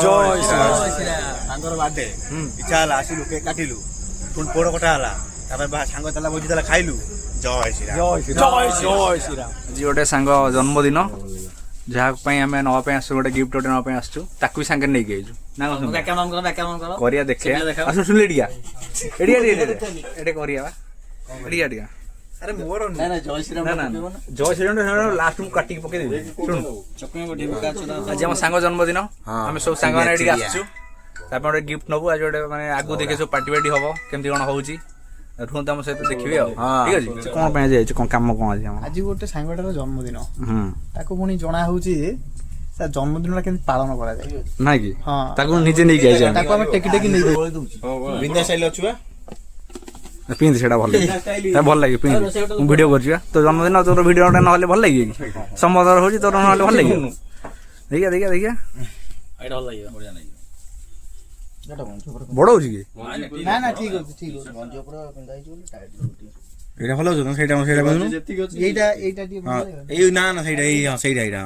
जय सांगर बाटे इच्छा हला आसिलु केक काटिलु पुणी पोड़ कटा हला तापर सांग तला भोजी तला खाइलु जय श्री राम जय श्री राम जी गोटे सांग जन्मदिन जहाँ आम नापी आसु गोटे गिफ्ट गोटे नापी आसु ताकू सांगे नहीं गई ना करिया देखे आसु सुन एडिया एडिया एडे करिया एडिया एडिया अरे मोर ना ना जय श्री राम लास्ट में काटी पके दे सुन आज हम सांग जन्मदिन आम सब सांग माने एडी आसु तापर गोटे गिफ्ट नबु आज गोटे माने आगु देखे सब पार्टी पार्टी हबो केमती कोन होउची रुहंत हम सहित देखिबे ठीक अछि कोन पे जाय कोन काम कोन आज गोटे सांगटार जन्मदिन ताको पुणी जना होउची से जन्मदिन केमती पालन करा जाय ना कि हां ताको निजे नै गई जाय ताको हम टेकी टेकी नै दउ बिंदा स्टाइल अछुआ पिंध सेटा भल लगे भल लगे पिंध वीडियो कर तो जन्मदिन तोर वीडियो ना भल लगे संबंध हो तोर ना भल लगे देखिया देखिया देखिया बड़ हो ना ना ठीक हो ठीक हो मंजो पर पिंदाई जो टाइट एटा भल हो सेटा सेटा बोलनु एटा एटा टी ए ना ना सेटा ए हां सेटा एटा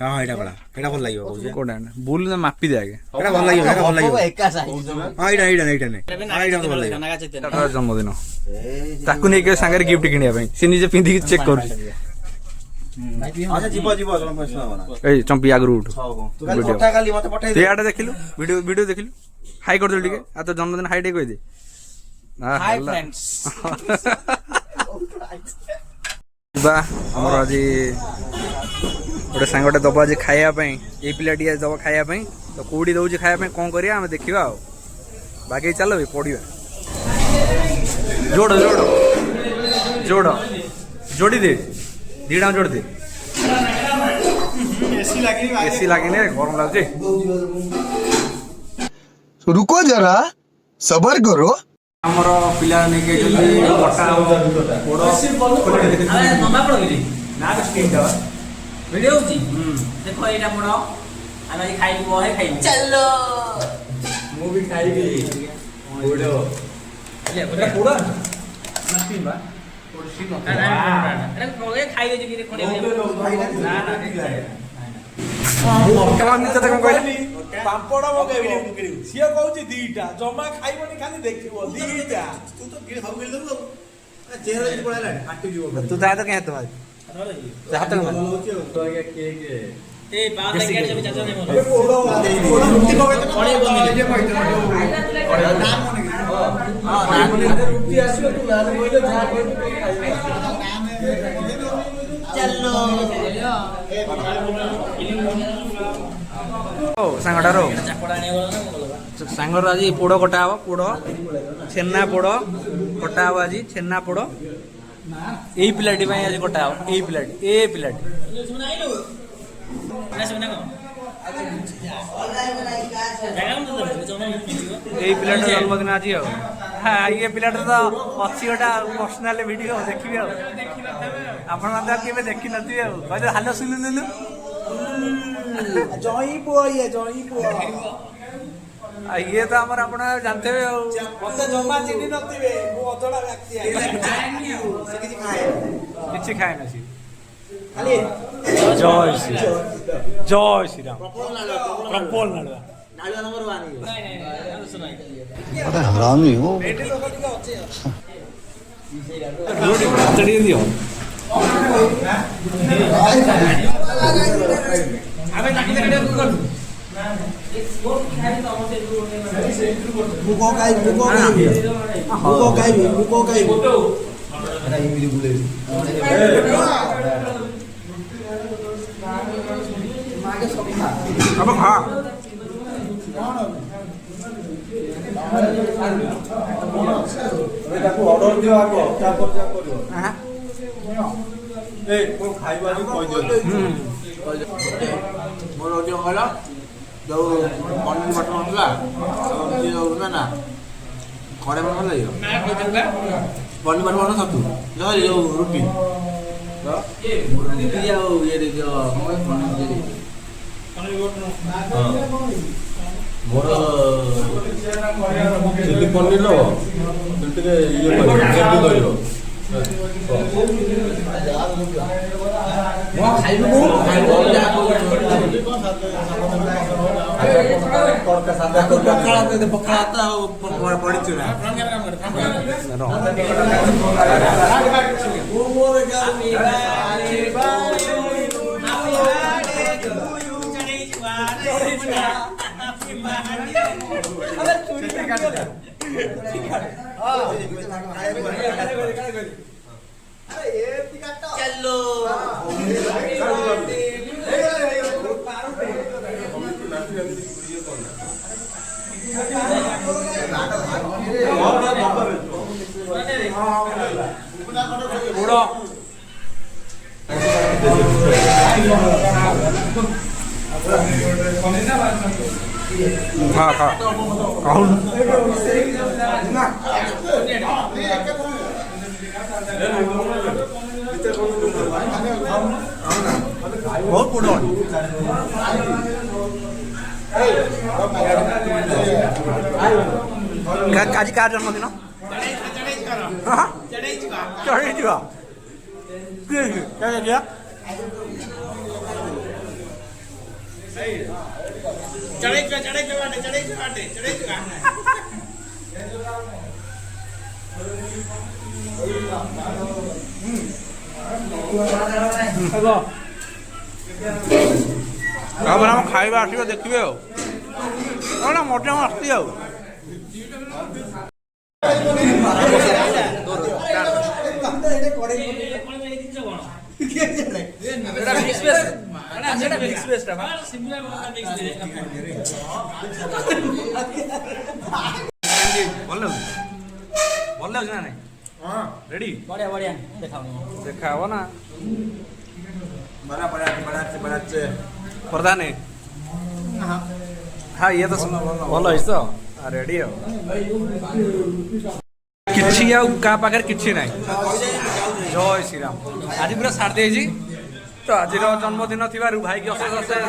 हां एटा बड़ा एटा भल लागियो कोडा बुल ना मापी दे आगे एटा भल लागियो एटा भल लागियो एका साइज हां एटा एटा एटा नै एटा भल लागियो जन्मदिन ताकू नै के संगे गिफ्ट किनिया पई से निजे पिंधी चेक कर अच्छा जीव जीव जन पैसा बना ए चंपी आगरू उठ तू खाली फोटा खाली मते पठाई ते आडे देखिलु वीडियो वीडियो देखिलु हाई कर दे टिके आ तो जन्मदिन हाई डे कहि दे हाय फ्रेंड्स बा हमर आज गोटे सांगटे दबा आज खाया पई ए पिलाटी आज दबा खाया पई तो कोडी दउची खाया पई कोन करिया हम देखिबा आ बाकी चलो बे पडिबा जोड़ जोड़ जोड़ जोड़ी दे दीडा जोड़ दे एसी लागिने गरम लागजे रुको जरा सबर करो हमर पिला नै के जल्दी कटा बड़ अरे नना पड़ गेली ना तो स्टीम दवा वीडियो होची देखो एटा पड़ो हम आज खाई वो है खाई चलो मु भी खाइबी बड़ो ले एटा पूरा ना स्टीम बा और स्टीम अरे मोगे खाई दे कि कोने ना ना कमान निते कम कहले पापड़ मगेबो सिए कहूची दीटा जमा खाइबनी खाली देखिबो दीटा तू तो गिर खाऊ गेल दउ चेहरा जी पड़ाला आटी जीव तू दाय तो के हाथ भाई हाथ में तो ये के ए बात है क्या सब चाचा ने बोला ए पोड़ो रुटी को तो पड़े बोली जे कहत नाम मन हां नाम रुटी आसीयो तू नाम बोले जा चलो ओ सांगटारो चापड़ा ने बोला ना बोला सांगर आज पोड़ कटा हबो पोड़ छेना पोड़ कटा हबो आज छेना पोड़ एई प्लेट भाई आज कटा हबो एई प्लेट ए प्लेट सुनाइलो ना सुना को जगह में तो जमा एई प्लेट जन्मदिन आज हो हां ये प्लेट तो अछि ओटा पर्सनल वीडियो देखिबे हो आपण माने केबे देखि नथि हो कहले हालो सुनु नुनु जई पुआ ये जई पुआ ये तो हमर आपण जानते हो मते जमा चिनी नथिबे मो अजड़ा व्यक्ति आइ किछि खाए ना सी खाली जय श्री राम प्रपोल नाडा नाडा नंबर 1 नहीं नहीं सुनाई अरे हरामी हो बेटी लोग टिके अछि चढ़ी दियो अबे ताकि दे कर मुको काई अरे इमिली बुले अब खा ताको ऑर्डर दियो आको क्या करियो हां ए को खाइबा नि कहि दियो मोर ओडियो होला जो पनीर मटन होला और जो ना घरे बन होला यो मैं को दूंगा पनीर मटन होला सब जो यो रोटी ये रोटी दिया हो ये जो मोर चिल्ली पनीर लो टिके ये करियो मो खाइबो ପଡିଛୁ ନା खा खा ବହୁତ ପୁଡ଼ ଆଜି କାହାର ଜନ୍ମଦିନ ଚଢ଼େଇ ଯିବା ତାପରେ ଆମ ଖାଇବା ଆସିବ ଦେଖିବେ ଆଉ ମଜା ମସ୍ତି ଆଉ ଭଲ ଲାଗୁଛି ନା ନାଇଁ ରେଡି ବଢିଆ ବଢିଆ ଦେଖା ହବ ନା ପ୍ରଧାନ ହଁ ଇଏ ତ ଭଲ ହେଇଛି ତ ରେଡି ଆଉ କିଛି ଆଉ କାହା ପାଖରେ କିଛି ନାହିଁ ଜୟ ଶ୍ରୀରାମ ଆଜି ପୁରା ସାରି ଦେଇଛି ତ ଆଜିର ଜନ୍ମଦିନ ଥିବାରୁ ଭାଇକି ଅଶେଷ ଅଶେଷ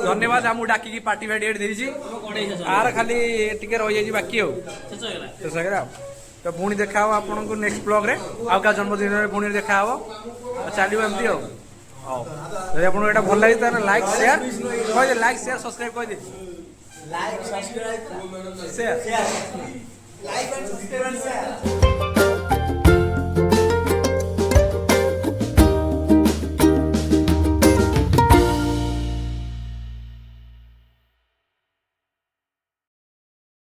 ଧନ୍ୟବାଦ ଆମକୁ ଡାକିକି ପାର୍ଟି ଫାର୍ଟି ଏଠି ଦେଇଛି ଆର ଖାଲି ଟିକେ ରହିଯାଇଛି ବାକି ଆଉ ଶେଷ ହେଇଗଲା ଆଉ ତ ପୁଣି ଦେଖା ହବ ଆପଣଙ୍କୁ ନେକ୍ସଟ ବ୍ଲଗରେ ଆଉ କାହା ଜନ୍ମଦିନରେ ପୁଣି ଦେଖା ହବ ଚାଲିବ ଏମିତି ଆଉ ହଉ ଯଦି ଆପଣଙ୍କୁ ଏଇଟା ଭଲ ଲାଗେ ତାହେଲେ ଲାଇକ୍ ସେୟାର କହିଦେ ଲାଇକ୍ ସେୟାର ସବସ୍କ୍ରାଇବ କହିଦେ Like, subscribe, share like and subscribe and share.